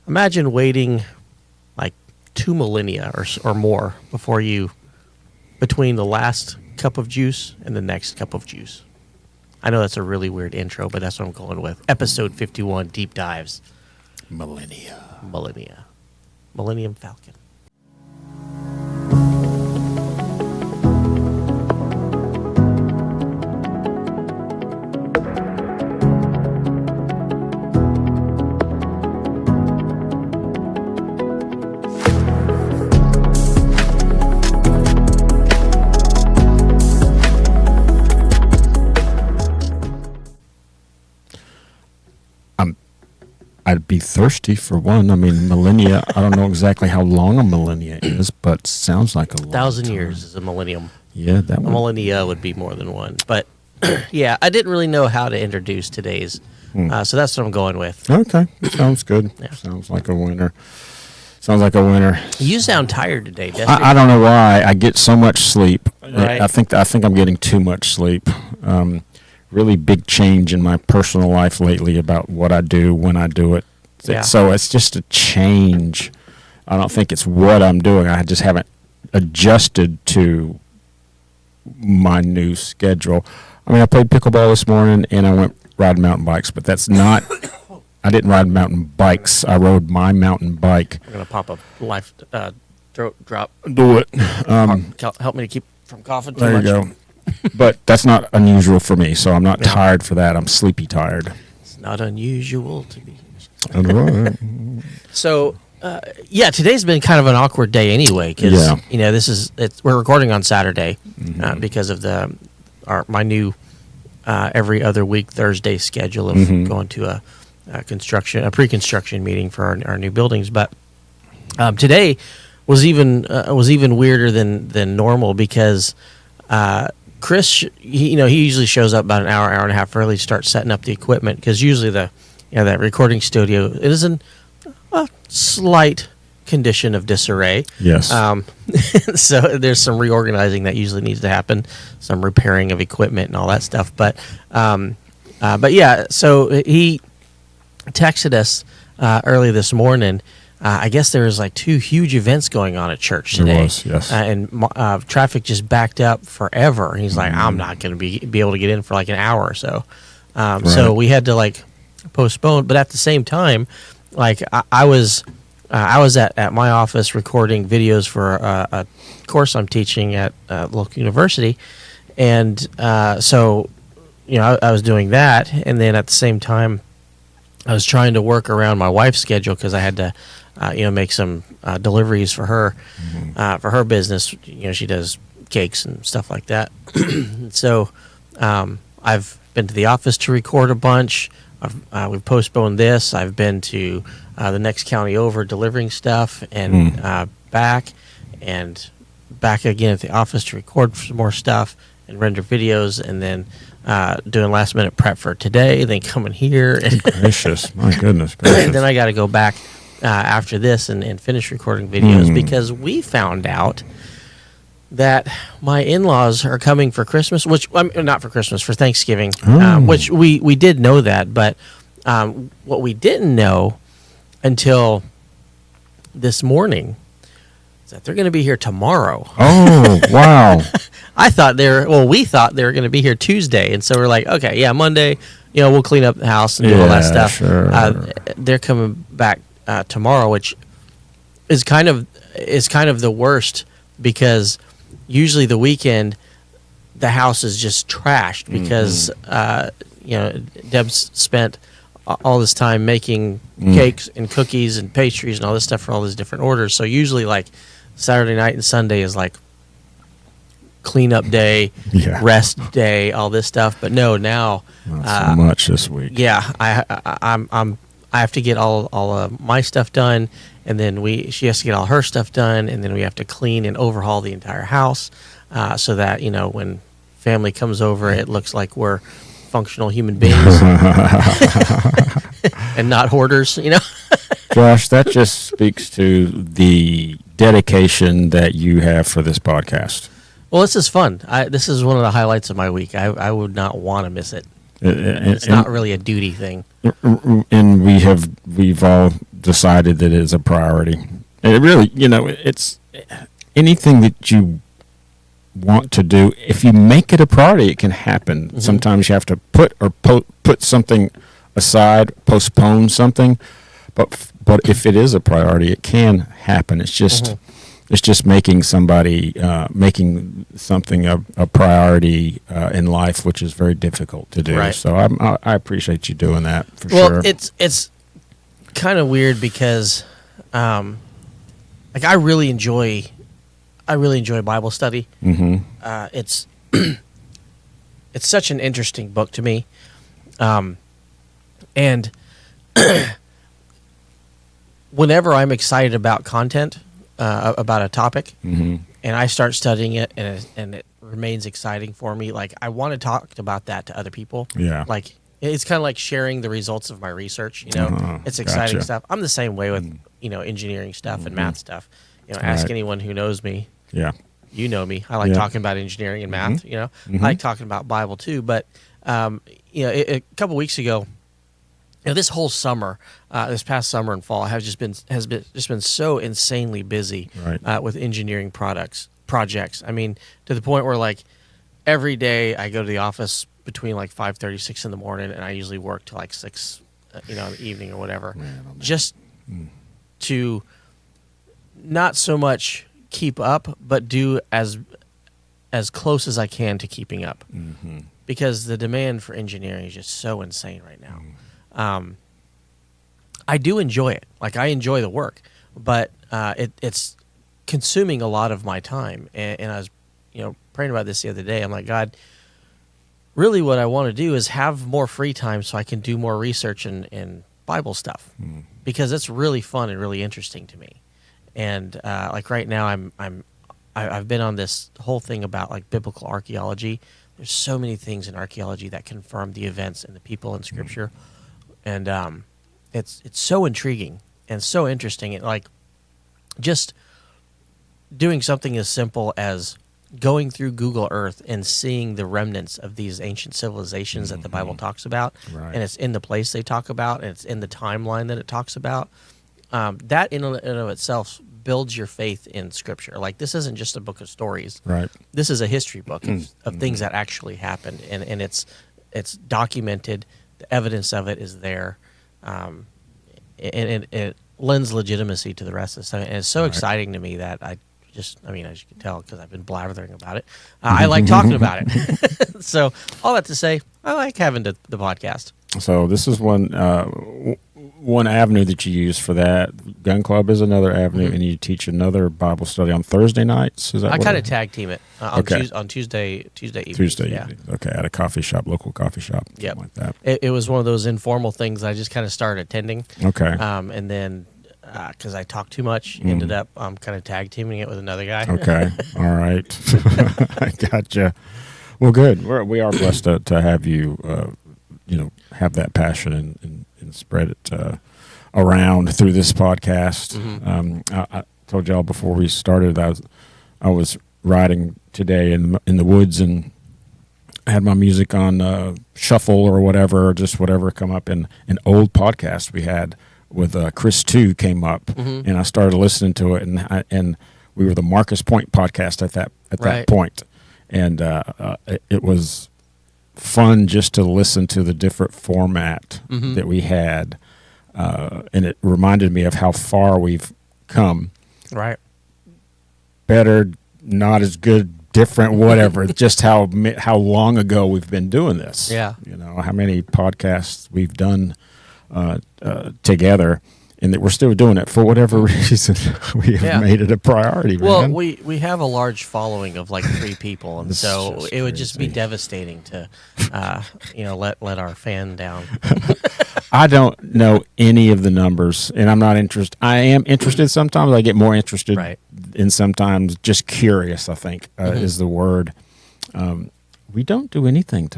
imagine waiting like 2 millennia or more between the last cup of juice and the next cup of juice. I know that's a really weird intro, but that's what I'm going with. Episode 51, Deep Dives. Millennium Falcon. I'd be thirsty for one. I mean, millennia, I don't know exactly how long a millennia is, but sounds like a long 1,000 time. years is a millennium. Yeah, that one. A millennia would be more than one. But, yeah, I didn't really know how to introduce today's. So that's what I'm going with. Okay, sounds good. Yeah. Sounds like a winner. You sound tired today, Destry. I don't know why. I get so much sleep. Right. I think I'm getting too much sleep. Really big change in my personal life lately about what I do, when I do it. Yeah. So it's just a change. I don't think it's what I'm doing. I just haven't adjusted to my new schedule. I mean, I played pickleball this morning and I went riding mountain bikes, but that's not, I didn't ride mountain bikes. I rode my mountain bike. I'm going to pop a life throat drop. Do it. Help me to keep from coughing too There much. you go. But that's not unusual for me, so I'm not tired for that. I'm sleepy tired. It's not unusual to be. So, So, today's been kind of an awkward day anyway because we're recording on Saturday because of my new every other week Thursday schedule of going to a pre-construction meeting for our new buildings. But today was even weirder than normal because Chris, he usually shows up about an hour and a half early to start setting up the equipment because usually that recording studio it is in a slight condition of disarray. yes. So there's some reorganizing that usually needs to happen, some repairing of equipment and all that stuff. But yeah, so he texted us early this morning. I guess there was like 2 huge events going on at church today. There was, yes. And traffic just backed up forever. He's like, I'm not going to be able to get in for like an hour or so. So we had to like postpone. But at the same time, like I was at my office recording videos for a course I'm teaching at a local university. And so, I was doing that. And then at the same time, I was trying to work around my wife's schedule because I had to, make some deliveries for her business. She does cakes and stuff like that. So I've been to the office to record a bunch. We've postponed this. I've been to the next county over delivering stuff and back again at the office to record some more stuff and render videos, and then doing last minute prep for today, then coming here. Gracious. My goodness gracious. Then I got to go back after this and finish recording videos because we found out that my in-laws are coming for Christmas, which not for Christmas, for Thanksgiving, which we did know that, but what we didn't know until this morning is that they're going to be here tomorrow. Oh, wow. we thought they were going to be here Tuesday, and so we're like, okay, yeah, Monday, we'll clean up the house and do all that stuff. Sure. They're coming back tomorrow, which is kind of the worst because usually the weekend the house is just trashed because Deb's spent all this time making cakes and cookies and pastries and all this stuff for all these different orders. So usually like Saturday night and Sunday is like cleanup day, rest day, all this stuff. But no, now not so much this week. Yeah, I have to get all of my stuff done, and then she has to get all her stuff done, and then we have to clean and overhaul the entire house so that when family comes over, it looks like we're functional human beings and not hoarders. Josh, that just speaks to the dedication that you have for this podcast. Well, this is fun. This is one of the highlights of my week. I would not want to miss it. It's not really a duty thing. And we've all decided that it is a priority. And it really, it's anything that you want to do. If you make it a priority, it can happen. Mm-hmm. Sometimes you have to put something aside, postpone something. But if it is a priority, it can happen. It's just it's just making something a priority in life, which is very difficult to do. Right. So I appreciate you doing that for sure. Well, it's kind of weird because, like I really enjoy Bible study. Mm-hmm. It's it's such an interesting book to me, and whenever I'm excited about content, about a topic, mm-hmm. and I start studying it, and it remains exciting for me, like I want to talk about that to other people. Yeah, like it's kind of like sharing the results of my research. It's exciting stuff. I'm the same way with engineering stuff and math stuff. Ask anyone who knows me. Yeah, you know me. I like talking about engineering and math. Mm-hmm. I like talking about Bible too. But a couple weeks ago, this whole summer, this past summer and fall, has been so insanely busy with engineering projects. I mean, to the point where like every day I go to the office between like 5:30, 6 in the morning, and I usually work till like 6, in the evening or whatever, just to not so much keep up, but do as close as I can to keeping up, because the demand for engineering is just so insane right now. I do enjoy it. Like I enjoy the work, but it's consuming a lot of my time. And I was, praying about this the other day. I'm like, God, really what I want to do is have more free time so I can do more research and Bible stuff, because it's really fun and really interesting to me. And like right now, I've been on this whole thing about like biblical archaeology. There's so many things in archaeology that confirm the events and the people in Scripture. And it's so intriguing and so interesting. And like just doing something as simple as going through Google Earth and seeing the remnants of these ancient civilizations that the Bible talks about, and it's in the place they talk about, and it's in the timeline that it talks about. That in and of itself builds your faith in Scripture. Like this isn't just a book of stories. Right. This is a history book of things that actually happened, and it's documented. The evidence of it is there, and it lends legitimacy to the rest of the stuff. And it's so exciting to me that as you can tell, because I've been blathering about it, I like talking about it. So all that to say, I like having the podcast. So this is one avenue that you use for that. Gun Club is another avenue, and you teach another Bible study on Thursday nights. Is that? I kind of tag team it on Tuesday evenings. Tuesday evening. Okay, at a coffee shop, local coffee shop. Yep. Like that. It was one of those informal things I just kind of started attending. Okay. And then because I talked too much, ended up kind of tag teaming it with another guy. Okay. All right. I gotcha. Well, good. We are blessed to have you. Have that passion and spread it around through this podcast. I told y'all before we started I was riding today in the woods, and I had my music on shuffle or whatever, or just whatever come up. And an old podcast we had with Chris 2 came up, and I started listening to it, and we were the Marcus Point podcast at that point, and it was fun just to listen to the different format that we had, and it reminded me of how far we've come. Right. Better, not as good, different, whatever. Just how long ago we've been doing this. Yeah. How many podcasts we've done together, and that we're still doing it for whatever reason. We have made it a priority. Well, man. we have a large following of like 3 people, and so it would just be devastating to, let our fan down. I don't know any of the numbers, and I'm not interested. I am interested sometimes. I get more interested in sometimes. Just curious, I think, is the word. We don't do anything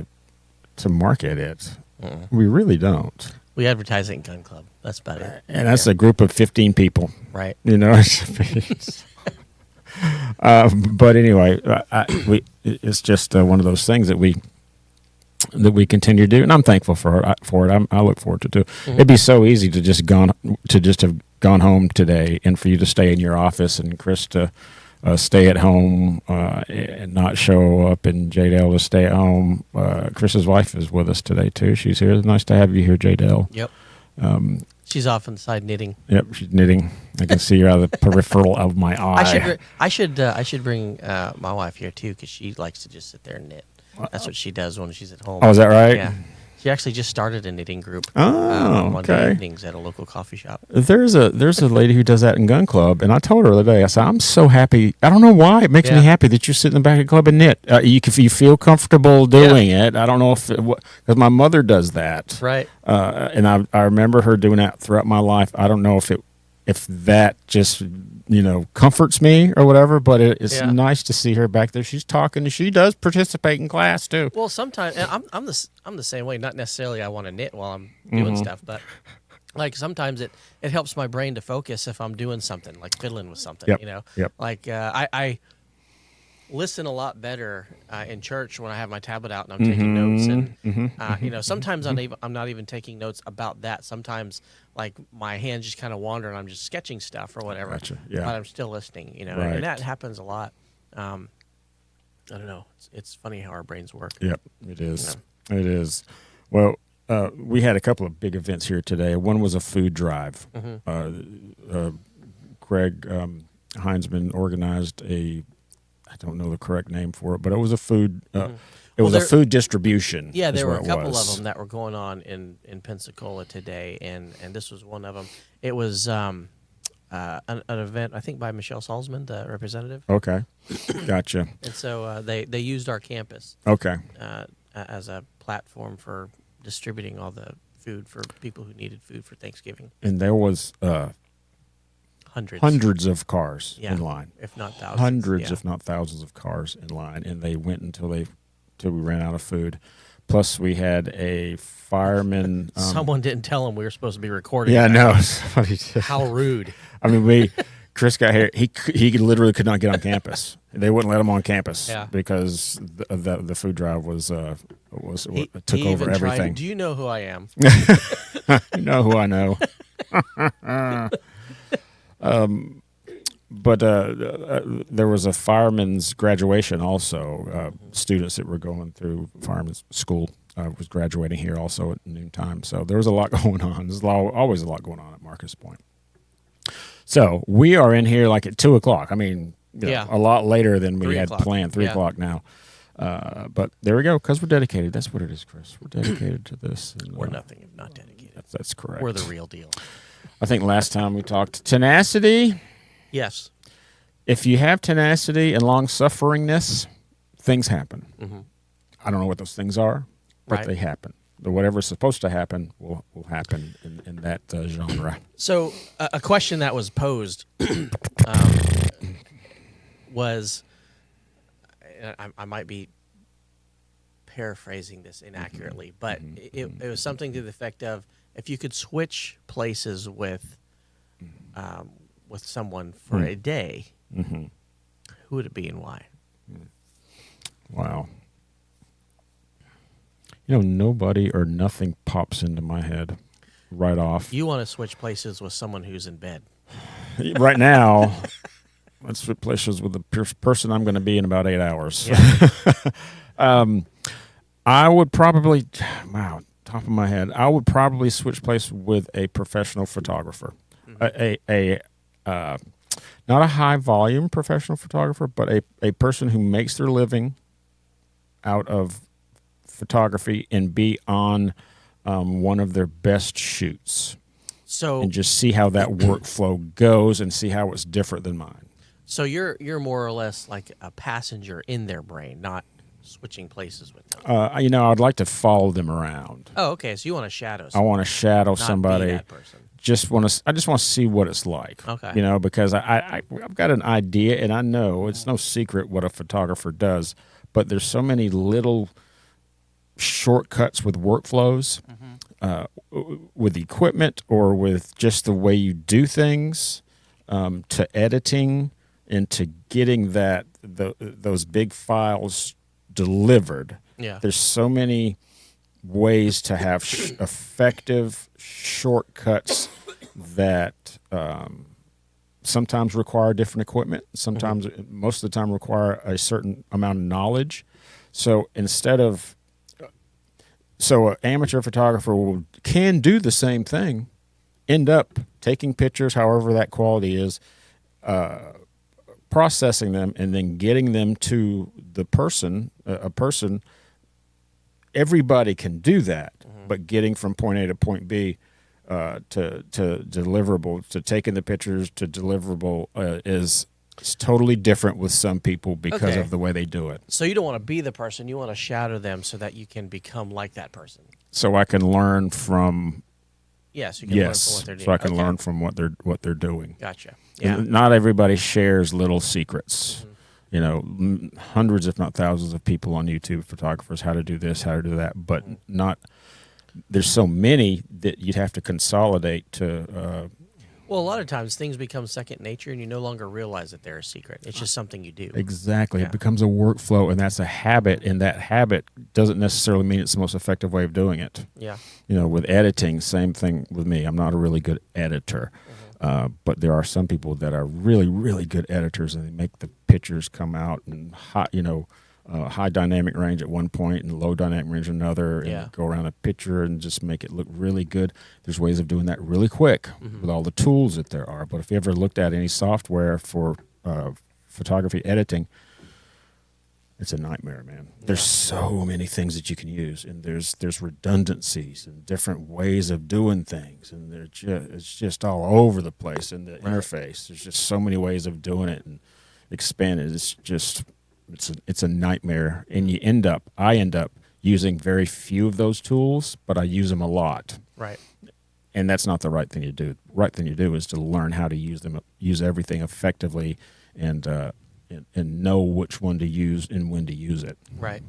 to market it. We really don't. We advertise it in Gun Club. That's about it. And that's a group of 15 people. Right. But anyway, it's just one of those things that we that we continue to do, and I'm thankful for it. I look forward to it. It'd be so easy to just have gone home today, and for you to stay in your office, and Chris to stay at home and not show up, and Jadelle to stay at home. Chris's wife is with us today too. She's here. It's nice to have you here, Jadelle. Yep. She's off inside knitting. Yep, she's knitting. I can see her out of the peripheral of my eye. I should bring my wife here too, because she likes to just sit there and knit. That's what she does when she's at home. Oh, is that right? Yeah. She actually just started a knitting group on Monday evenings at a local coffee shop. There's a lady who does that in Gun Club, and I told her the other day, I said, I'm so happy. I don't know why. It makes me happy that you sit in the back of the club and knit. You feel comfortable doing it. I don't know if because my mother does that. Right. And I remember her doing that throughout my life. I don't know if that just comforts me or whatever, but it's nice to see her back there. She's talking, and she does participate in class too. Well, sometimes I'm the same way. Not necessarily I want to knit while I'm doing stuff, but like sometimes it helps my brain to focus if I'm doing something, like fiddling with something. Yep. Like I listen a lot better in church when I have my tablet out and I'm taking notes, and sometimes I'm not even taking notes about that. Sometimes like my hands just kind of wander and I'm just sketching stuff or whatever. Gotcha. Yeah. But I'm still listening, Right. and that happens a lot. I don't know. It's funny how our brains work. Yep, it is. It is. Well, we had a couple of big events here today. One was a food drive. Greg Heinzman organized I don't know the correct name for it, but it was a food. It was a food distribution. Yeah, there were a couple of them that were going on in Pensacola today, and this was one of them. It was an event, I think, by Michelle Salzman, the representative. Okay, gotcha. And so they used our campus. Okay. As a platform for distributing all the food for people who needed food for Thanksgiving. And there was hundreds of cars in line, if not thousands. Hundreds, if not thousands, of cars in line, and they went until we ran out of food. Plus, we had a fireman. Someone didn't tell him we were supposed to be recording. Yeah, no. How rude! I mean, Chris got here. He literally could not get on campus. They wouldn't let him on campus because the food drive was took over everything. Do you know who I am? You know who I know. But there was a fireman's graduation also. Students that were going through fireman's school was graduating here also at noontime. So there was a lot going on. There's always a lot going on at Marcus Point. So we are in here like at 2 o'clock. I mean, a lot later than we had planned. 3 o'clock now. But there we go, because we're dedicated. That's what it is, Chris. We're dedicated to this. And, we're nothing if not dedicated. That's correct. We're the real deal. I think last time we talked tenacity. Yes. If you have tenacity and long-sufferingness, things happen. Mm-hmm. I don't know what those things are, but right. They happen. Whatever's supposed to happen will happen in that genre. So a question that was posed was, I might be paraphrasing this inaccurately, but it was something to the effect of, if you could switch places with someone for a day, who would it be and why? Wow. Nobody or nothing pops into my head right off. You want to switch places with someone who's in bed. Right now, let's switch places with the person I'm going to be in about 8 hours. Yeah. I would probably, top of my head, I would probably switch place with a professional photographer. Not a high volume professional photographer, but a person who makes their living out of photography and be on one of their best shoots. And just see how that workflow goes and see how it's different than mine. So you're more or less like a passenger in their brain, not switching places with them. I'd like to follow them around. Oh, okay. So you want to shadow someone. I want to shadow somebody. Be that person. I just want to see what it's like. Okay. Because I've got an idea, and I know it's no secret what a photographer does, but there's so many little shortcuts with workflows, with equipment, or with just the way you do things, to editing and to getting those big files delivered. Yeah. There's so many ways to have effective shortcuts that sometimes require different equipment. Sometimes, most of the time, require a certain amount of knowledge. So instead of, so an amateur photographer can do the same thing, end up taking pictures, however that quality is, processing them, and then getting them to the person, a person. Everybody can do that, but getting from point A to point B to deliverable, to taking the pictures to deliverable is totally different with some people because of the way they do it. So you don't want to be the person, you want to shadow them so that you can become like that person. So I can learn from. Yes, you can learn from what they're doing. So I can learn from what they're doing. Gotcha. Yeah. And not everybody shares little secrets. You know, hundreds, if not thousands, of people on YouTube, photographers, how to do this, how to do that, but not. There's so many that you'd have to consolidate to. Well, a lot of times things become second nature, and you no longer realize that they're a secret. It's just something you do. Exactly. Yeah. It becomes a workflow, and that's a habit, and that habit doesn't necessarily mean it's the most effective way of doing it. Yeah. You know, with editing, same thing with me. I'm not a really good editor, but there are some people that are really, really good editors, and they make the pictures come out in hot, high dynamic range at one point and low dynamic range another, and go around a picture and just make it look really good. There's ways of doing that really quick with all the tools that there are. But if you ever looked at any software for photography editing, it's a nightmare, man. Yeah. There's so many things that you can use, and there's redundancies and different ways of doing things, and it's just all over the place in the interface. There's just so many ways of doing it and expand it. It's just it's a nightmare, and I end up using very few of those tools, but I use them a lot. Right. And that's not the right thing to do. The right thing to do is to learn how to use everything effectively, and know which one to use and when to use it. Right.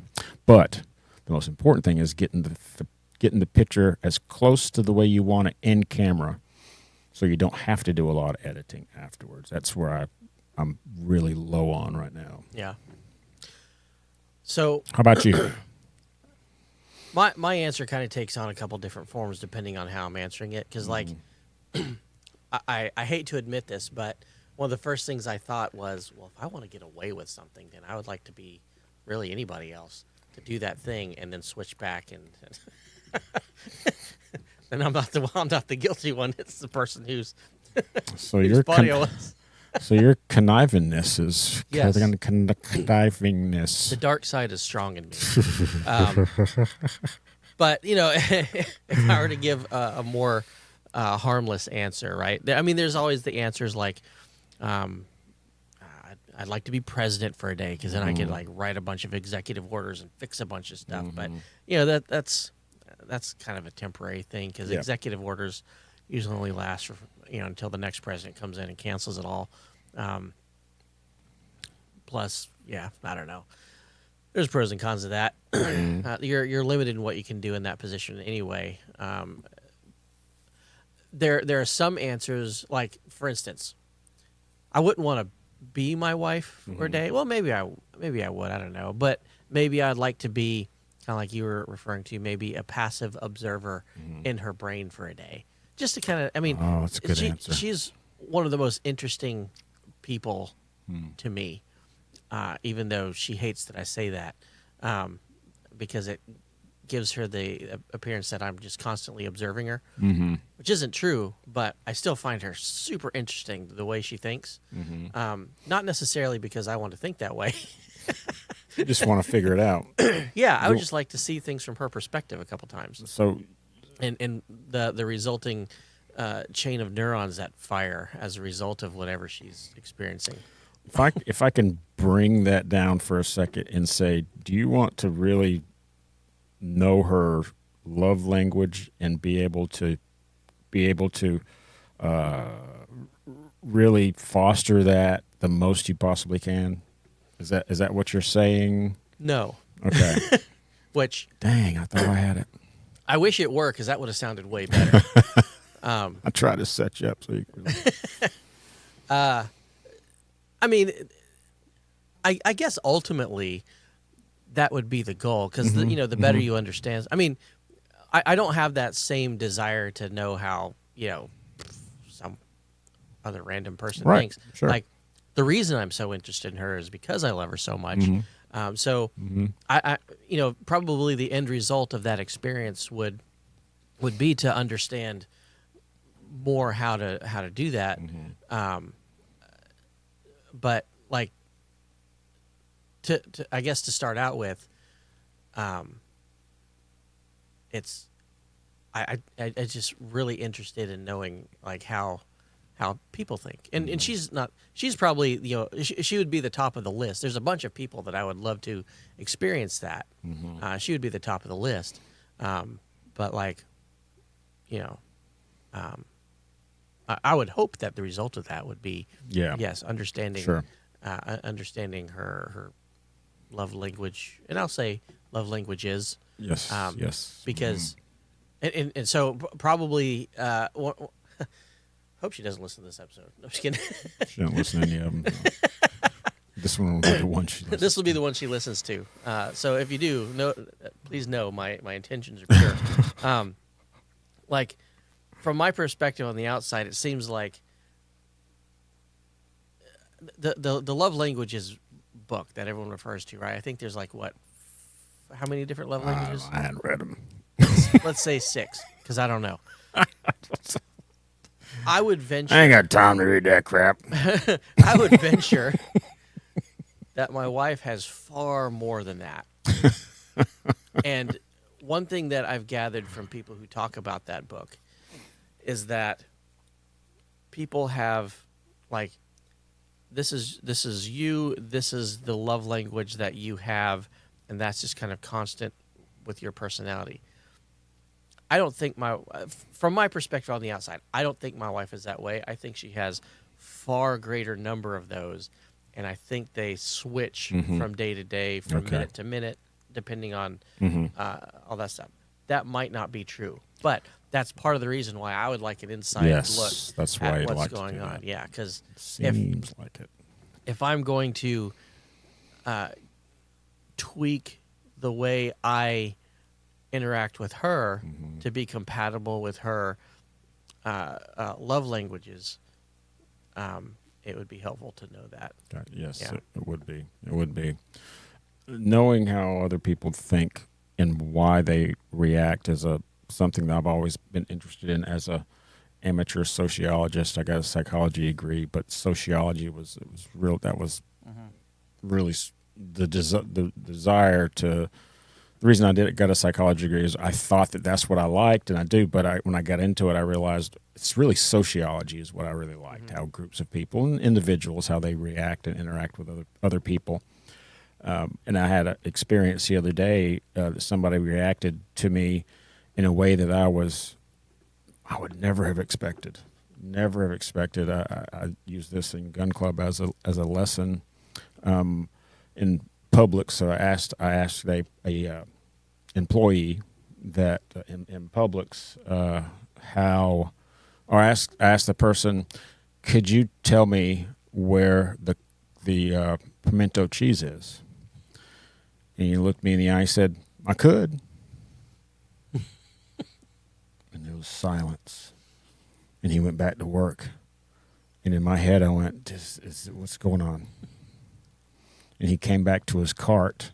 But the most important thing is getting the picture as close to the way you want it in camera, so you don't have to do a lot of editing afterwards. That's where I'm really low on right now. Yeah. So how about you? My answer kind of takes on a couple different forms depending on how I'm answering it, because like I hate to admit this, but one of the first things I thought was, well, if I want to get away with something, then I would like to be really anybody else to do that thing and then switch back, and then I'm not the guilty one. It's the person who's so your connivingness is connivingness. The dark side is strong in me. But if I were to give a more harmless answer, right? I mean, there's always the answers like, I'd like to be president for a day, because then I could like write a bunch of executive orders and fix a bunch of stuff. But that's kind of a temporary thing, because executive orders usually only last for until the next president comes in and cancels it all. Plus, I don't know. There's pros and cons of that. You're limited in what you can do in that position anyway. There are some answers, like for instance, I wouldn't want to be my wife for a day. Well, maybe I would. I don't know, but maybe I'd like to be kind of like you were referring to, maybe a passive observer in her brain for a day, just to kind of. I mean, that's a good answer. She's one of the most interesting people to me, even though she hates that I say that, because it gives her the appearance that I'm just constantly observing her, which isn't true, but I still find her super interesting, the way she thinks. Not necessarily because I want to think that way. You just want to figure it out. Yeah, I would just like to see things from her perspective a couple times. So, and the resulting chain of neurons that fire as a result of whatever she's experiencing. If I can bring that down for a second and say, do you want to really know her love language and be able to really foster that the most you possibly can? Is that what you're saying? No. Okay. Which, dang, I thought I had it. I wish it were, because that would have sounded way better. I tried to set you up so you could. I mean, I guess ultimately that would be the goal, because the better you understand. I mean, I don't have that same desire to know how, some other random person Right, thinks. sure. Like, the reason I'm so interested in her is because I love her so much. So probably the end result of that experience would be to understand more how to do that. But like to I guess to start out with, it's I just really interested in knowing like how people think, and she's probably she would be the top of the list. There's a bunch of people that I would love to experience that. She would be the top of the list, but like I would hope that the result of that would be yes, understanding understanding her love language, and I'll say love languages. Yes, yes. Because, and so probably, hope she doesn't listen to this episode. No, I'm just kidding. She don't listen to any of them. This one will be the one she listens This will be the one she listens to. So if you do, please know my intentions are pure. Like, from my perspective on the outside, it seems like the love languages book that everyone refers to, right? I think there's like how many different love languages? I hadn't read them. Let's say 6, because I don't know. I would venture. I ain't got time to read that crap. I would venture that my wife has far more than that. And one thing that I've gathered from people who talk about that book is that people have like, this is you, this is the love language that you have, and that's just kind of constant with your personality. I don't think from my perspective on the outside, I don't think my wife is that way. I think she has far greater number of those, and I think they switch from day to day, from minute to minute, depending on all that stuff. That might not be true, but that's part of the reason why I would like an inside look that's why at what's like going on. Yeah, because seems like it. If I'm going to tweak the way I interact with her to be compatible with her love languages, it would be helpful to know that. Yes, yeah. It would be. It would be. Knowing how other people think and why they react is something that I've always been interested in as a amateur sociologist. I got a psychology degree, but sociology was real. That was really the desire to. The reason I got a psychology degree is I thought that that's what I liked, and I do. But when I got into it, I realized it's really sociology is what I really liked. How groups of people and individuals, how they react and interact with other people. And I had an experience the other day that somebody reacted to me in a way that I would never have expected. Never have expected. I use this in Gun Club as a lesson in public. So I asked a employee that in Publix I asked the person, could you tell me where the pimento cheese is? And he looked me in the eye and said, I could. And there was silence. And he went back to work. And in my head, I went, what's going on? And he came back to his cart,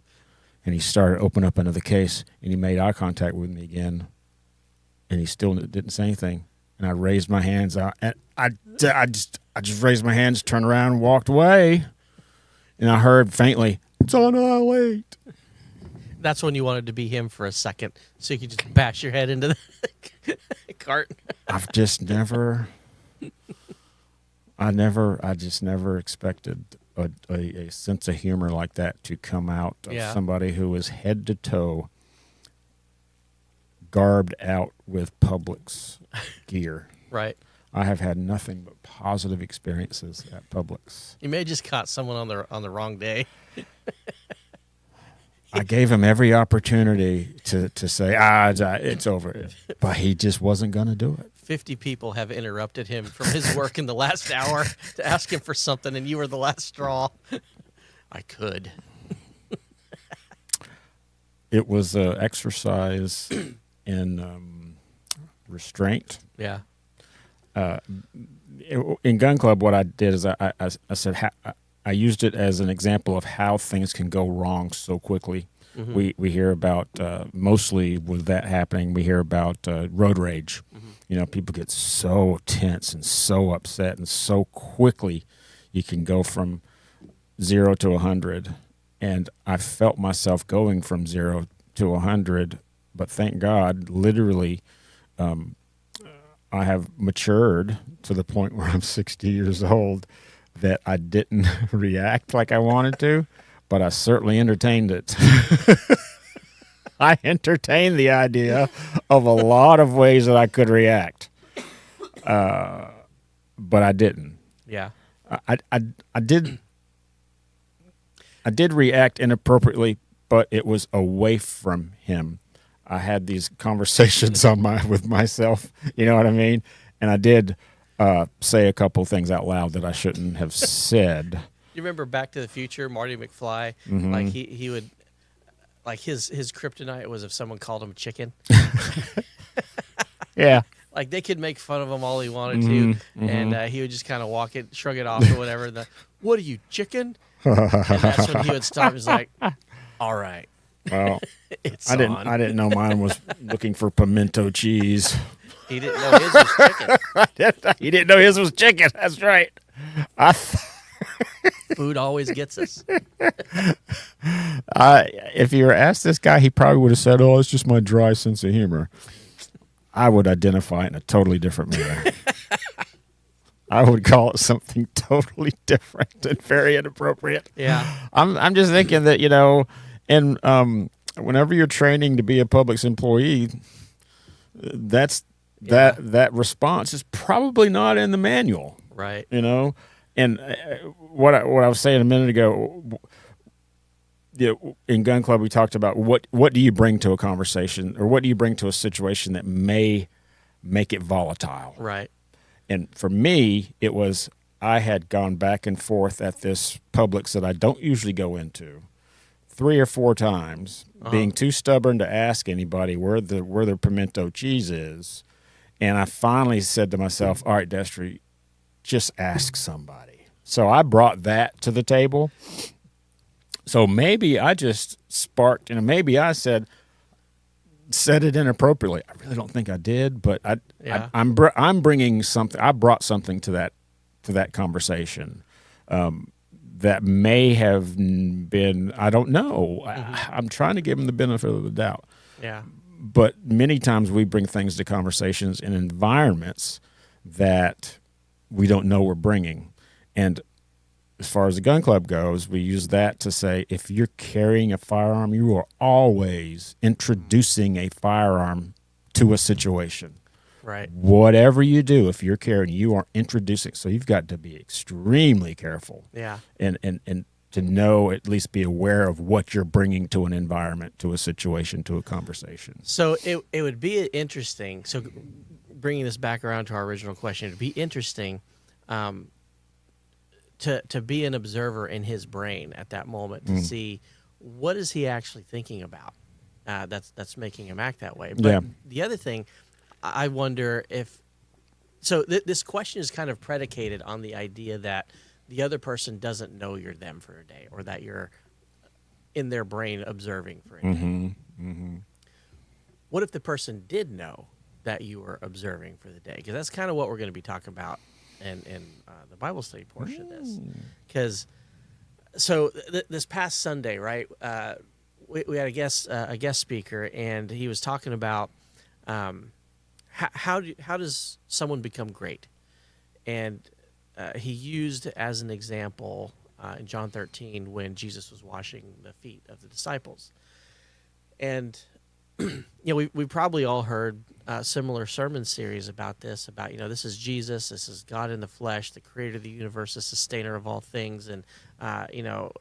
and he started opening up another case, and he made eye contact with me again, and he still didn't say anything. And I raised my hands out, and I just raised my hands, turned around, and walked away. And I heard faintly, it's on aisle 8. That's when you wanted to be him for a second, so you could just bash your head into the cart. I've just never, I just never expected a sense of humor like that to come out of somebody who is head to toe garbed out with Publix gear. Right. I have had nothing but positive experiences at Publix. You may have just caught someone on the wrong day. I gave him every opportunity to say, it's over. But he just wasn't going to do it. 50 people have interrupted him from his work in the last hour to ask him for something, and you were the last straw. I could. It was an exercise in restraint. Yeah. In Gun Club, what I did is I said I used it as an example of how things can go wrong so quickly. Mm-hmm. We hear about mostly with that happening. We hear about road rage. Mm-hmm. You know, people get so tense and so upset, and so quickly you can go from 0 to 100. And I felt myself going from 0 to 100, but thank God, literally, I have matured to the point where I'm 60 years old that I didn't react like I wanted to, but I certainly entertained it. I entertained the idea of a lot of ways that I could react, but I didn't. Yeah. I did react inappropriately, but it was away from him. I had these conversations with myself, you know what I mean? And I did say a couple things out loud that I shouldn't have said. You remember Back to the Future, Marty McFly? Mm-hmm. Like he would, like his kryptonite was if someone called him chicken. Yeah. Like they could make fun of him all he wanted Mm-hmm. to, and he would just kind of walk it, shrug it off or whatever. What are you, chicken? And that's when he would stop. He's like, all right. Well, It's I on. didn't know mine was looking for pimento cheese. He didn't know his was chicken. He didn't know his was chicken. That's right. Food always gets us. If you were asked this guy, he probably would have said, "Oh, it's just my dry sense of humor." I would identify it in a totally different manner. I would call it something totally different and very inappropriate. Yeah. I'm just thinking that, you know, and whenever you're training to be a Publix employee, that response is probably not in the manual, Right. you know. And what I was saying a minute ago, you know, in Gun Club we talked about what do you bring to a conversation, or what do you bring to a situation that may make it volatile. Right. And for me, it was I had gone back and forth at this Publix that I don't usually go into 3 or 4 times, being too stubborn to ask anybody where the pimento cheese is. And I finally said to myself, all right, Destry, just ask somebody. So I brought that to the table. So maybe I just sparked, maybe I said it inappropriately. I really don't think I did, but I'm bringing something. I brought something to that conversation that may have been, I don't know. Mm-hmm. I'm trying to give him the benefit of the doubt. Yeah. But many times we bring things to conversations in environments that we don't know we're bringing. And as far as the Gun Club goes, we use that to say, if you're carrying a firearm, you are always introducing a firearm to a situation. Right. Whatever you do, if you're carrying, you are introducing. So you've got to be extremely careful. Yeah. And to know, at least be aware of what you're bringing to an environment, to a situation, to a conversation. So it would be interesting. So bringing this back around to our original question, it'd be interesting to be an observer in his brain at that moment to see what is he actually thinking about that's making him act that way. But the other thing, I wonder if so this question is kind of predicated on the idea that the other person doesn't know you're them for a day, or that you're in their brain observing for a day. Mm-hmm. What if the person did know that you were observing for the day? Because that's kind of what we're going to be talking about in the Bible study portion of this. Because this past Sunday, right, we had a guest speaker, and he was talking about how does someone become great, and he used as an example in John 13 when Jesus was washing the feet of the disciples. And you know, we probably all heard similar sermon series about this, about, you know, this is Jesus, this is God in the flesh, the creator of the universe, the sustainer of all things, and you know,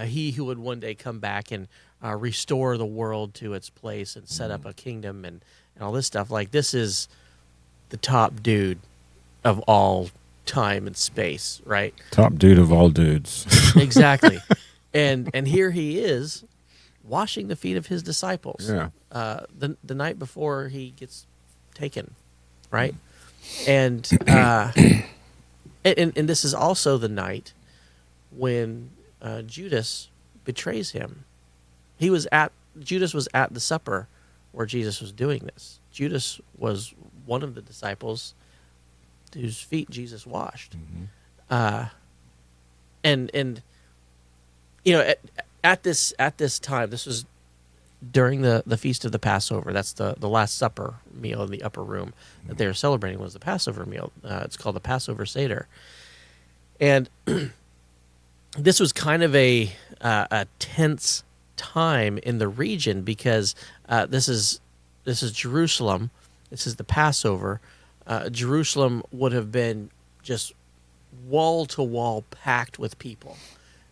he who would one day come back and restore the world to its place and set up a kingdom and all this stuff. Like, this is the top dude of all time and space, right? Top dude of all dudes. Exactly. And here he is washing the feet of his disciples. Yeah. The night before he gets taken, right? And and this is also the night when Judas betrays him. Judas was at the supper where Jesus was doing this. Judas was one of the disciples whose feet Jesus washed. And you know, at this time, this was during the feast of the Passover. That's the Last Supper meal in the upper room that they were celebrating was the Passover meal. It's called the Passover Seder, and this was kind of a tense time in the region because this is Jerusalem. This is the Passover. Jerusalem would have been just wall to wall packed with people,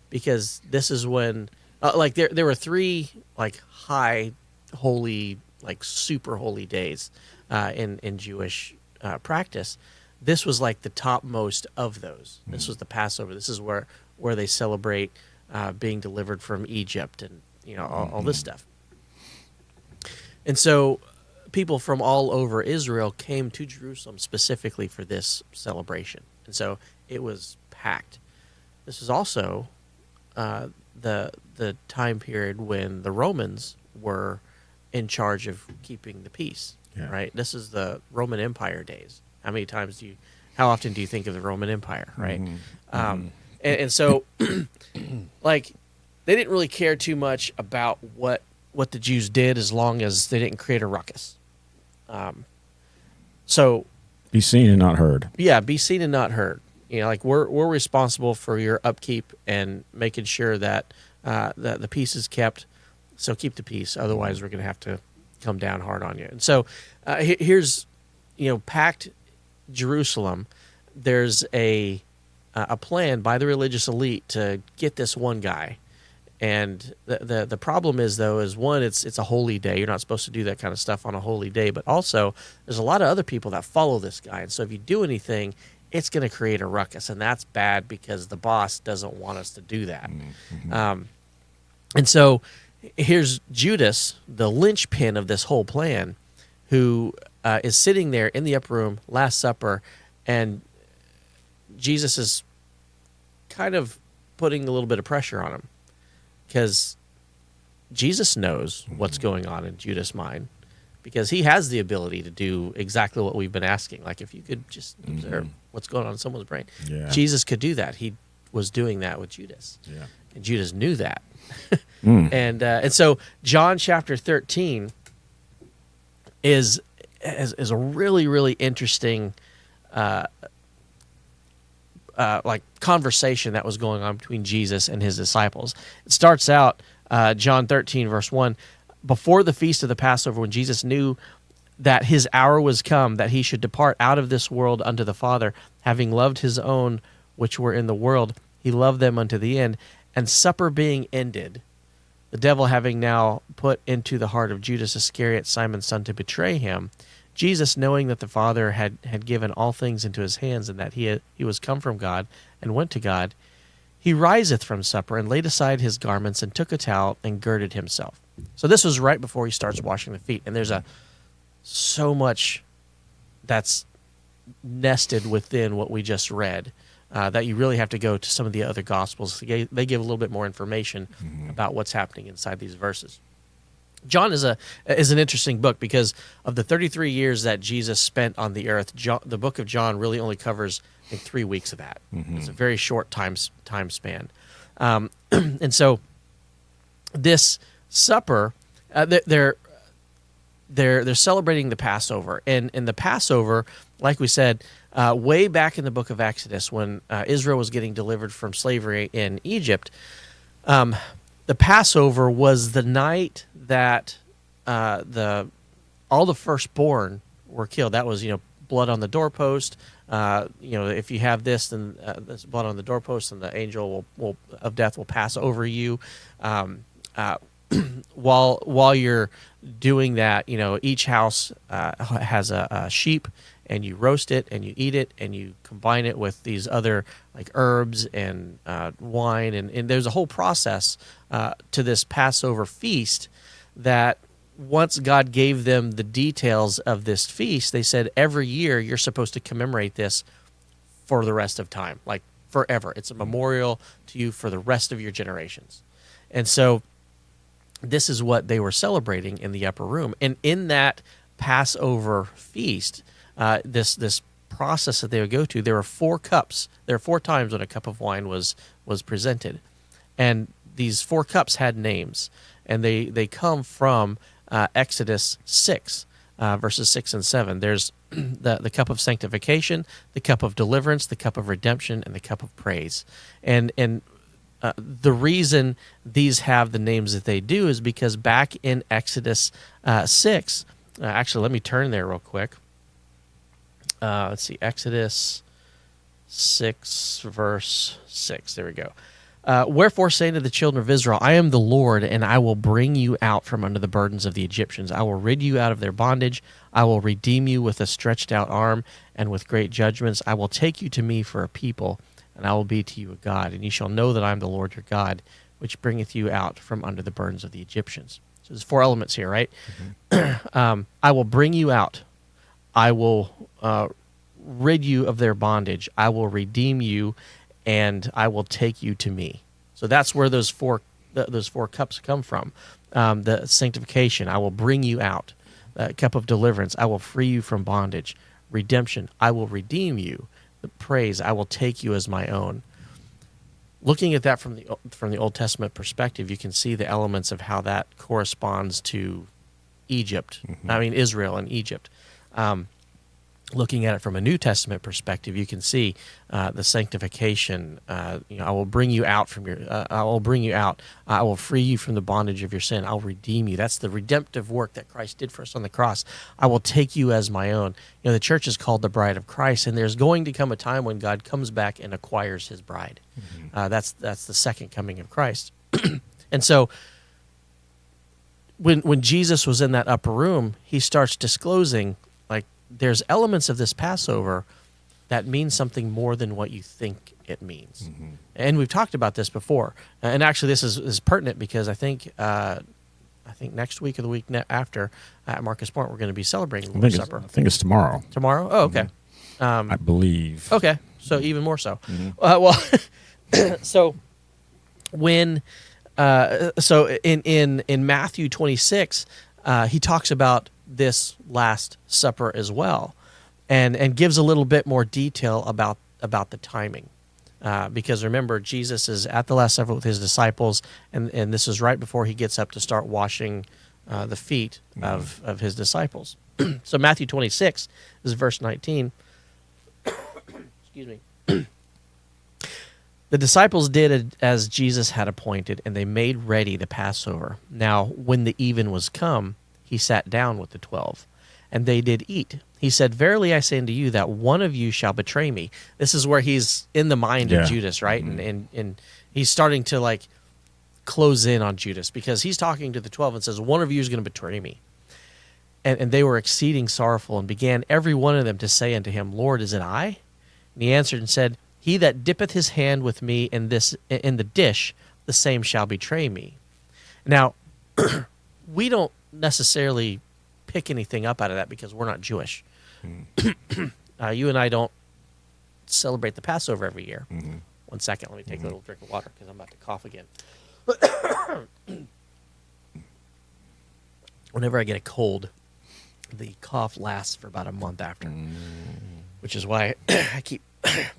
because this is when like there were three like high holy, like super holy days in Jewish practice. This was like the topmost of those. This was the Passover. This is where they celebrate being delivered from Egypt and all this stuff. And so people from all over Israel came to Jerusalem specifically for this celebration. And so it was packed. This is also the time period when the Romans were in charge of keeping the peace, right? This is the Roman Empire days. How often do you think of the Roman Empire, right? And so, like, they didn't really care too much about what the Jews did as long as they didn't create a ruckus. So be seen and not heard. Yeah, be seen and not heard. Like we're responsible for your upkeep and making sure that the peace is kept. So keep the peace. Otherwise, we're going to have to come down hard on you. And so here's, packed Jerusalem. There's a plan by the religious elite to get this one guy. And the problem is, though, one, it's a holy day. You're not supposed to do that kind of stuff on a holy day. But also, there's a lot of other people that follow this guy. And so if you do anything, it's going to create a ruckus. And that's bad because the boss doesn't want us to do that. And so here's Judas, the linchpin of this whole plan, who is sitting there in the upper room, Last Supper, and Jesus is kind of putting a little bit of pressure on him. Because Jesus knows what's going on in Judas' mind, because he has the ability to do exactly what we've been asking. Like if you could just observe what's going on in someone's brain. Yeah. Jesus could do that. He was doing that with Judas. Yeah. And Judas knew that. And so John chapter 13 is a really, really interesting like conversation that was going on between Jesus and his disciples. It starts out, John 13, verse 1, before the feast of the Passover, when Jesus knew that his hour was come, that he should depart out of this world unto the Father, having loved his own which were in the world, he loved them unto the end. And supper being ended, the devil having now put into the heart of Judas Iscariot, Simon's son, to betray him, Jesus, knowing that the Father had given all things into his hands, and that he was come from God and went to God, he riseth from supper and laid aside his garments and took a towel and girded himself. So this was right before he starts washing the feet. And there's so much that's nested within what we just read that you really have to go to some of the other Gospels. They give a little bit more information about what's happening inside these verses. John is an interesting book because of the 33 years that Jesus spent on the earth. The book of John really only covers, I think, 3 weeks of that. It's a very short time span. And so this supper, they're celebrating the Passover. And the Passover, like we said, way back in the book of Exodus, when Israel was getting delivered from slavery in Egypt, the Passover was the night that all the firstborn were killed. That was, blood on the doorpost. If you have this, then this blood on the doorpost, and the angel of death will pass over you. While you're doing that, each house has a sheep, and you roast it and you eat it and you combine it with these other like herbs and wine. And there's a whole process to this Passover feast that once God gave them the details of this feast, they said every year you're supposed to commemorate this for the rest of time, like forever. It's a memorial to you for the rest of your generations. And so this is what they were celebrating in the upper room. And in that Passover feast, this process that they would go to, there were 4 cups. There were 4 times when a cup of wine was presented. And these 4 cups had names. And they come from Exodus 6, verses 6 and 7. There's the cup of sanctification, the cup of deliverance, the cup of redemption, and the cup of praise. And the reason these have the names that they do is because back in Exodus 6, actually, let me turn there real quick. Let's see, Exodus 6, verse 6. There we go. Wherefore say to the children of Israel, I am the Lord, and I will bring you out from under the burdens of the Egyptians. I will rid you out of their bondage. I will redeem you with a stretched out arm and with great judgments. I will take you to me for a people, and I will be to you a God. And ye shall know that I am the Lord your God, which bringeth you out from under the burdens of the Egyptians. So there's 4 elements here, right? Mm-hmm. I will bring you out. I will rid you of their bondage. I will redeem you, and I will take you to me. So that's where those four cups come from. The sanctification, I will bring you out. Cup of deliverance, I will free you from bondage. Redemption, I will redeem you. The praise, I will take you as my own. Looking at that from the Old Testament perspective, you can see the elements of how that corresponds to Egypt. Mm-hmm. I mean, Israel and Egypt. Looking at it from a New Testament perspective, you can see the sanctification. I will bring you out from your. I will bring you out. I will free you from the bondage of your sin. I'll redeem you. That's the redemptive work that Christ did for us on the cross. I will take you as my own. The church is called the bride of Christ, and there's going to come a time when God comes back and acquires His bride. Mm-hmm. That's the second coming of Christ. And so, when Jesus was in that upper room, He starts disclosing, like, there's elements of this Passover that mean something more than what you think it means. Mm-hmm. And we've talked about this before. And actually, this is pertinent because I think next week or the week after at Marcus Point, we're going to be celebrating the Lord's Supper. I think it's tomorrow. Tomorrow? Oh, okay. Mm-hmm. I believe. Okay, so even more so. Mm-hmm. So when in Matthew 26, he talks about this Last Supper as well, and gives a little bit more detail about the timing, because remember, Jesus is at the Last Supper with His disciples, and this is right before He gets up to start washing the feet of His disciples. So Matthew 26 is verse 19. Excuse me. The disciples did as Jesus had appointed, and they made ready the Passover. Now, when the even was come, He sat down with the 12, and they did eat. He said, Verily I say unto you that one of you shall betray me. This is where He's in the mind of Judas, right? Mm-hmm. And He's starting to like close in on Judas, because He's talking to the 12 and says, one of you is going to betray me. And they were exceeding sorrowful, and began every one of them to say unto Him, Lord, is it I? And He answered and said, He that dippeth his hand with me in the dish, the same shall betray me. Now, we don't necessarily pick anything up out of that because we're not Jewish. Mm. You and I don't celebrate the Passover every year. Mm-hmm. 1 second, let me take a little drink of water because I'm about to cough again. Whenever I get a cold, the cough lasts for about a month after, which is why I keep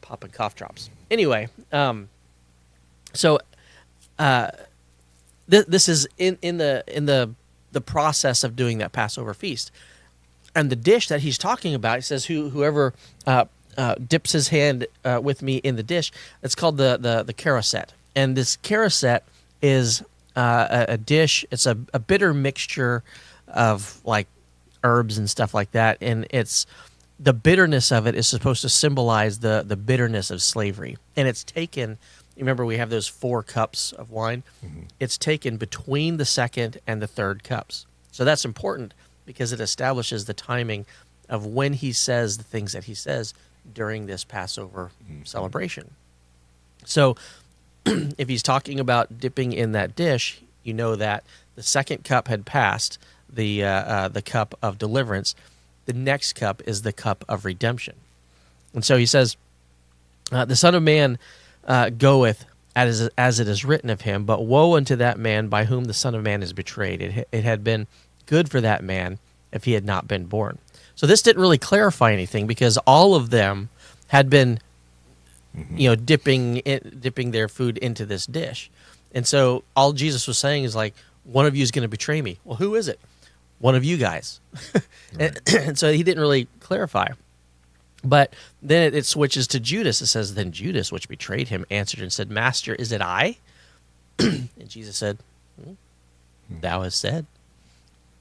popping cough drops. Anyway, this is in the process of doing that Passover feast, and the dish that He's talking about, He says, whoever dips his hand with me in the dish, it's called the caroset, and this caroset is a dish. It's a bitter mixture of like herbs and stuff like that, and it's the bitterness of it is supposed to symbolize the bitterness of slavery, and it's taken. Remember, we have those 4 cups of wine. Mm-hmm. It's taken between the second and the third cups. So that's important because it establishes the timing of when he says the things that he says during this Passover celebration. So if he's talking about dipping in that dish, you know that the second cup had passed, the cup of deliverance. The next cup is the cup of redemption. And so he says, the Son of Man goeth as it is written of him, but woe unto that man by whom the Son of Man is betrayed. It had been good for that man if he had not been born. So this didn't really clarify anything, because all of them had been, dipping their food into this dish. And so all Jesus was saying is like, one of you is going to betray me. Well, who is it? One of you guys. Right. And so he didn't really clarify. But then it switches to Judas. It says, then Judas, which betrayed him, answered and said, Master, is it I? And Jesus said, thou hast said.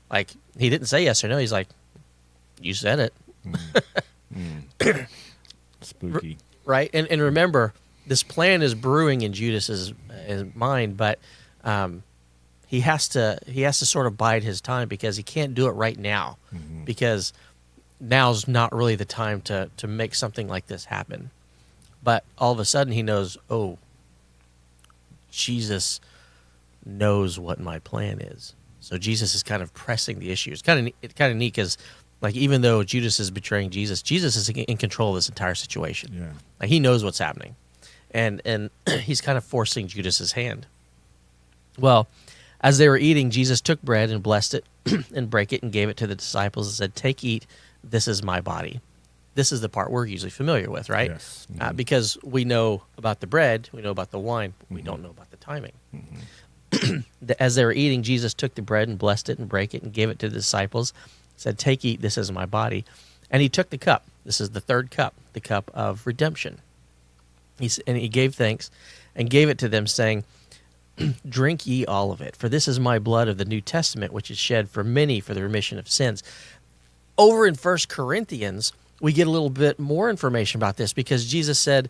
Like, he didn't say yes or no. He's like, you said it. Spooky. Right? And remember, this plan is brewing in Judas's mind, but he has to sort of bide his time, because he can't do it right now, because now's not really the time to make something like this happen. But all of a sudden he knows, oh, Jesus knows what my plan is. So Jesus is kind of pressing the issue. It's kind of neat, because like, even though Judas is betraying Jesus, Jesus is in control of this entire situation. Yeah. Like, he knows what's happening. And he's kind of forcing Judas's hand. Well, as they were eating, Jesus took bread and blessed it and brake it and gave it to the disciples and said, take, eat, this is my body. This is the part we're usually familiar with, right? Yes. Because we know about the bread, we know about the wine, we don't know about the timing. As they were eating, Jesus took the bread and blessed it and brake it and gave it to the disciples, said, take, eat, this is my body. And he took the cup. This is the third cup, the cup of redemption. And he gave thanks and gave it to them, saying, drink ye all of it, for this is my blood of the New Testament, which is shed for many for the remission of sins. Over in 1 Corinthians, we get a little bit more information about this, because Jesus said,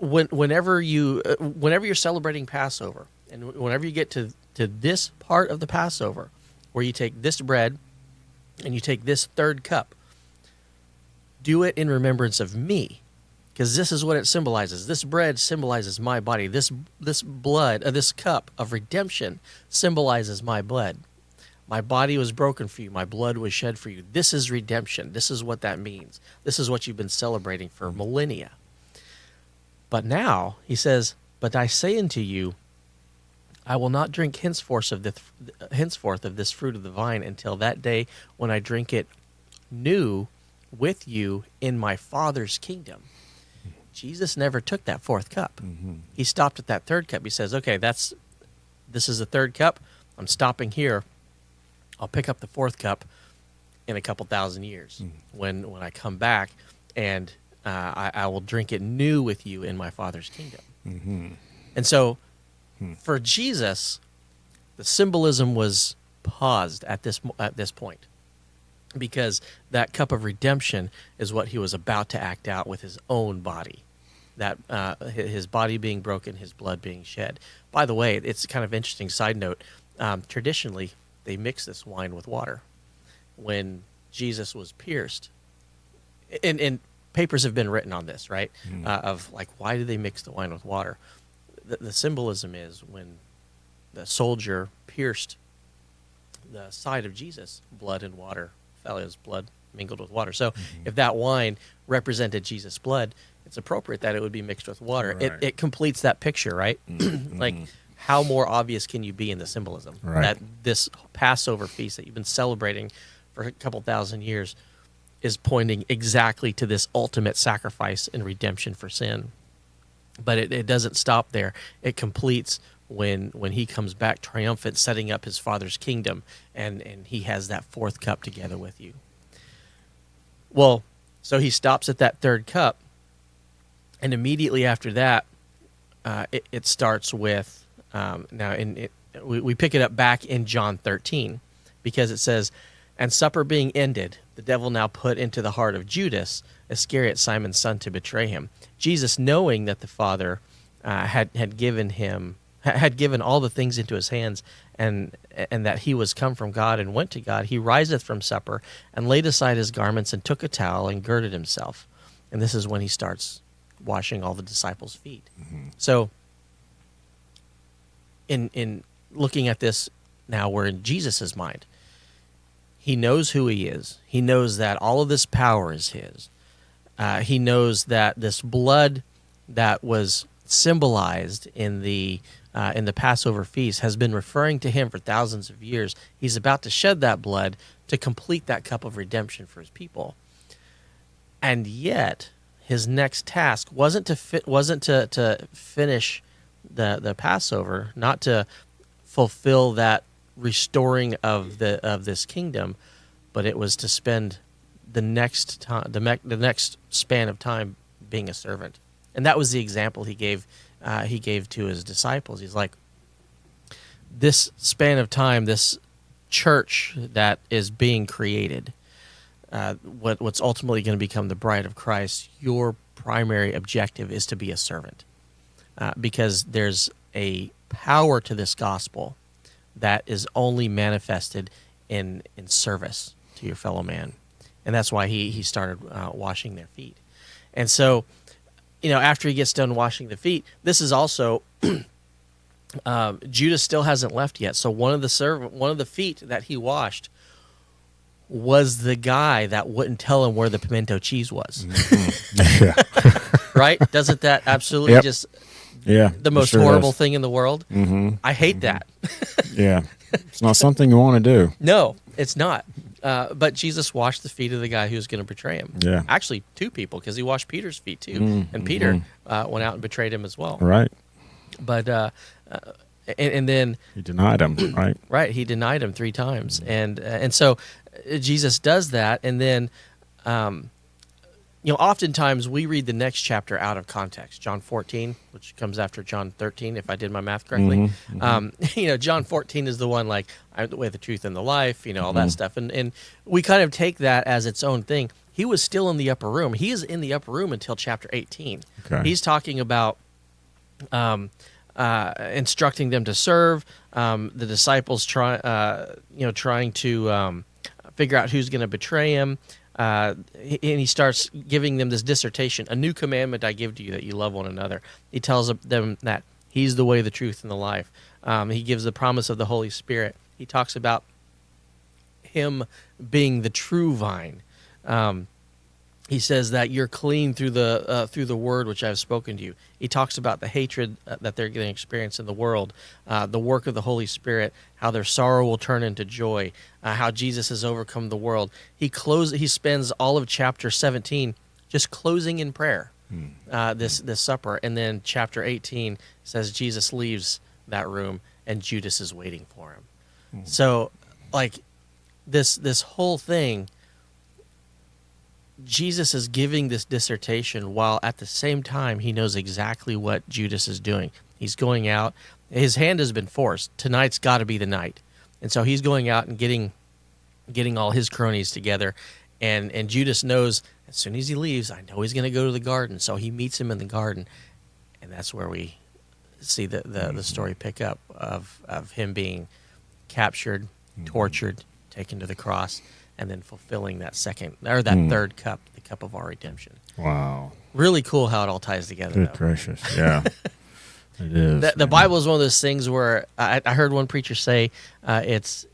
whenever you're celebrating Passover, and whenever you get to this part of the Passover, where you take this bread and you take this third cup, do it in remembrance of me. Because this is what it symbolizes. This bread symbolizes my body. This blood, this cup of redemption symbolizes my blood. My body was broken for you. My blood was shed for you. This is redemption. This is what that means. This is what you've been celebrating for millennia. But now, he says, but I say unto you, I will not drink henceforth of this fruit of the vine until that day when I drink it new with you in my Father's kingdom. Jesus never took that fourth cup. He stopped at that third cup. He says, okay, this is the third cup. I'm stopping here. I'll pick up the fourth cup in a couple thousand years when I come back, and I will drink it new with you in my Father's kingdom. And so for Jesus, the symbolism was paused at this point, because that cup of redemption is what he was about to act out with his own body. That his body being broken, his blood being shed. By the way, it's kind of interesting side note. Traditionally, they mix this wine with water. When Jesus was pierced, and papers have been written on this, right? Of like, why do they mix the wine with water? The symbolism is when the soldier pierced the side of Jesus, blood and water fell. His blood mingled with water. So if that wine represented Jesus' blood, it's appropriate that it would be mixed with water. Right. It completes that picture, right? Like, how more obvious can you be in the symbolism? Right. That this Passover feast that you've been celebrating for a couple thousand years is pointing exactly to this ultimate sacrifice and redemption for sin. But it doesn't stop there. It completes when he comes back triumphant, setting up his Father's kingdom, and he has that fourth cup together with you. Well, so he stops at that third cup, and immediately after that, it starts with, we pick it up back in John 13, because it says, and supper being ended, the devil now put into the heart of Judas Iscariot, Simon's son, to betray him. Jesus, knowing that the Father had given him had given all the things into his hands, and that he was come from God and went to God, he riseth from supper and laid aside his garments and took a towel and girded himself. And this is when he starts washing all the disciples' feet. Mm-hmm. So in looking at this now, we're in Jesus' mind. He knows who he is. He knows that all of this power is his. He knows that this blood that was symbolized in the Passover feast has been referring to him for thousands of years. He's about to shed that blood to complete that cup of redemption for his people. And yet, his next task wasn't to finish the Passover, not to fulfill that restoring of this kingdom, but it was to spend the next time, the next span of time, being a servant. And that was the example he gave to his disciples. He's like, this span of time, this church that is being created, what's ultimately going to become the bride of Christ, your primary objective is to be a servant, because there's a power to this gospel that is only manifested in service to your fellow man. And that's why he started washing their feet. And so, after he gets done washing the feet, this is also Judas still hasn't left yet. So one of the feet that he washed was the guy that wouldn't tell him where the pimento cheese was. Mm-hmm. Yeah. Right? Doesn't that absolutely just the most horrible thing in the world? Mm-hmm. I hate that. Yeah. It's not something you want to do. No, it's not. But Jesus washed the feet of the guy who was going to betray him. Yeah. Actually, two people, because he washed Peter's feet too. Mm-hmm. And Peter went out and betrayed him as well. Right. But and then he denied him, right? Right. He denied him 3 times. And so Jesus does that. And then, oftentimes we read the next chapter out of context. John 14, which comes after John 13, if I did my math correctly. Mm-hmm. Mm-hmm. John 14 is the one like, I'm the way, the truth, and the life, all that stuff. And we kind of take that as its own thing. He was still in the upper room. He is in the upper room until chapter 18. Okay. He's talking about instructing them to serve, the disciples trying to figure out who's going to betray him. And he starts giving them this dissertation. A new commandment I give to you, that you love one another. He tells them that he's the way, the truth, and the life. He gives the promise of the Holy Spirit. He talks about him being the true vine. He says that you're clean through the word which I've spoken to you. He talks about the hatred that they're going to experience in the world, the work of the Holy Spirit, how their sorrow will turn into joy, how Jesus has overcome the world. He spends all of chapter 17 just closing in prayer, this supper, and then chapter 18 says Jesus leaves that room and Judas is waiting for him. So, like, this whole thing, Jesus is giving this dissertation while at the same time he knows exactly what Judas is doing. He's going out. His hand has been forced. Tonight's got to be the night. And so he's going out and getting all his cronies together. And Judas knows as soon as he leaves, I know he's going to go to the garden. So he meets him in the garden. And that's where we see the story pick up of him being captured, tortured, taken to the cross, and then fulfilling that third cup, the cup of our redemption. Wow. Really cool how it all ties together. Good gracious. Yeah. It is. The Bible is one of those things where I heard one preacher say it's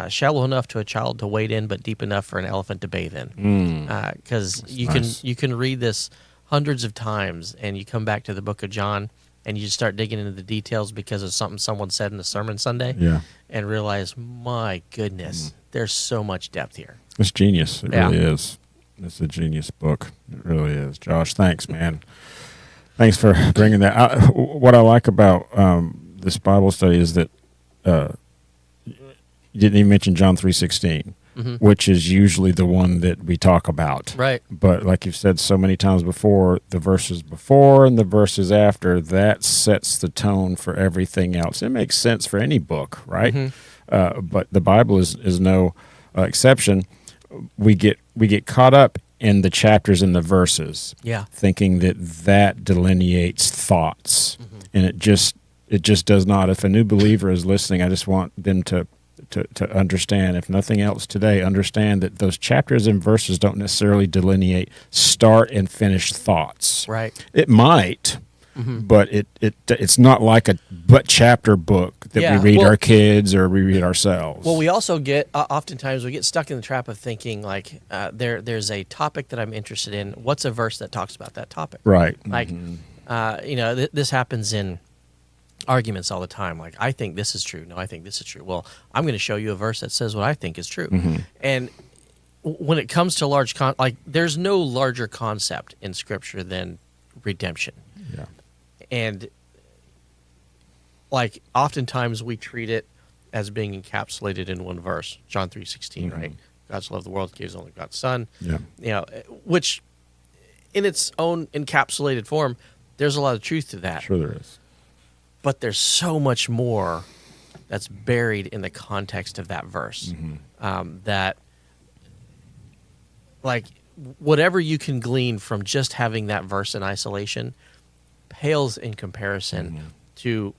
shallow enough to a child to wade in, but deep enough for an elephant to bathe in. Because you can read this hundreds of times, and you come back to the book of John, and you just start digging into the details because of something someone said in the sermon Sunday, and realize, my goodness, there's so much depth here. It's genius. It really is. It's a genius book. It really is. Josh, thanks, man. Thanks for bringing that. What I like about this Bible study is that you didn't even mention John 3:16, which is usually the one that we talk about. Right. But like you've said so many times before, the verses before and the verses after, that sets the tone for everything else. It makes sense for any book, right? But the Bible is no exception. We get caught up in the chapters and the verses, thinking that delineates thoughts, and it just It just does not. If a new believer is listening, I just want them to understand, if nothing else today, understand that those chapters and verses don't necessarily delineate start and finish thoughts. Right. It might, but it's not like a chapter book that we read our kids or we read ourselves. Well, we also get oftentimes we get stuck in the trap of thinking like there's a topic that I'm interested in. What's a verse that talks about that topic? Right. Like this happens in arguments all the time. Like, I think this is true. No, I think this is true. Well, I'm going to show you a verse that says what I think is true. And when it comes to large there's no larger concept in Scripture than redemption. Yeah. And like oftentimes we treat it as being encapsulated in one verse, John 3:16, right? God so loved the world, he gave his only begotten Son. Yeah. You know, which in its own encapsulated form, there's a lot of truth to that. Sure there is. But there's so much more that's buried in the context of that verse. That, like, whatever you can glean from just having that verse in isolation pales in comparison to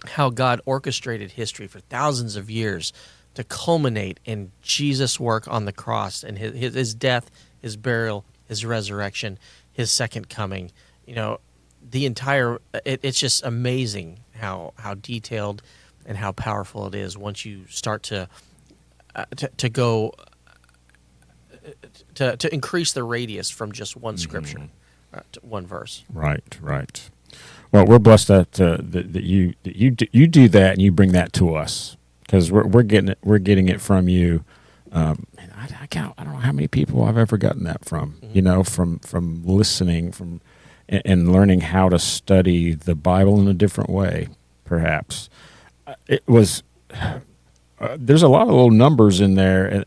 how God orchestrated history for thousands of years to culminate in Jesus' work on the cross and his death, his burial, his resurrection, his second coming. You know, the entire it's just amazing how detailed and how powerful it is once you start to go to increase the radius from just one scripture to one verse. Right. Well, we're blessed that you do that and you bring that to us, because we're getting it from you. I don't know how many people I've ever gotten that from. You know, from listening and learning how to study the Bible in a different way, perhaps. It was there's a lot of little numbers in there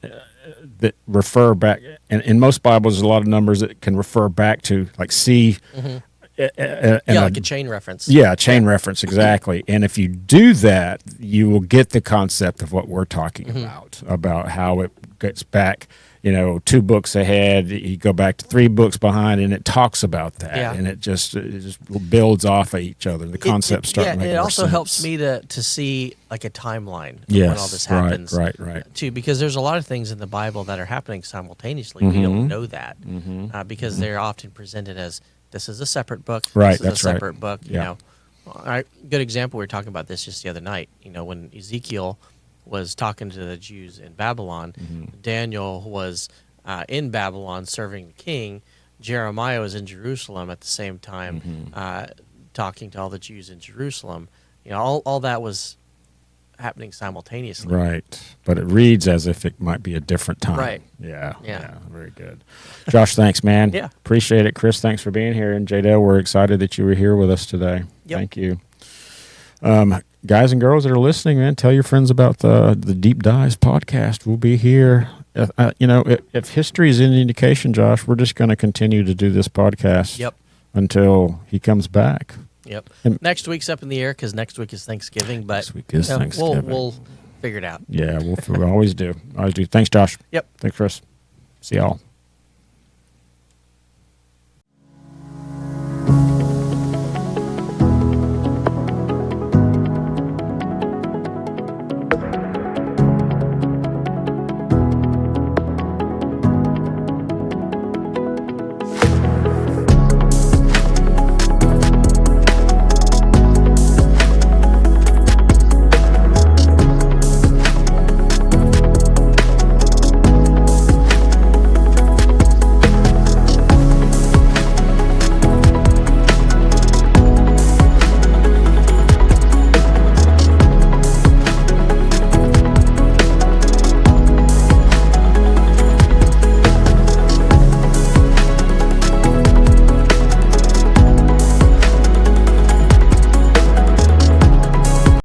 that refer back, and in most Bibles there's a lot of numbers that can refer back to, like, see. Like a chain reference. Yeah, a chain reference, exactly. And if you do that, you will get the concept of what we're talking about how it gets back, 2 books ahead, you go back to 3 books behind, and it talks about that. Yeah. And it just builds off of each other. The concepts start making more sense. It also helps me to see, like, a timeline of when all this happens. Right. Too, because there's a lot of things in the Bible that are happening simultaneously. We don't know that because they're often presented as, this is a separate book. Right, this is a separate book. Yeah. Good example. We were talking about this just the other night. When Ezekiel was talking to the Jews in Babylon, Daniel was in Babylon serving the king. Jeremiah was in Jerusalem at the same time, talking to all the Jews in Jerusalem. All that was happening simultaneously. Right. But it reads as if it might be a different time. Right. Yeah. Very good. Josh, thanks, man. Yeah. Appreciate it. Chris, thanks for being here. And Jadelle, we're excited that you were here with us today. Yep. Thank you. Guys and girls that are listening, man, tell your friends about the Deep Dives podcast. We'll be here. If history is any indication, Josh, we're just going to continue to do this podcast until he comes back. Yep. Next week's up in the air because next week is Thanksgiving. But next week is Thanksgiving. We'll figure it out. Yeah, we always do. Thanks, Josh. Yep. Thanks, Chris. See y'all.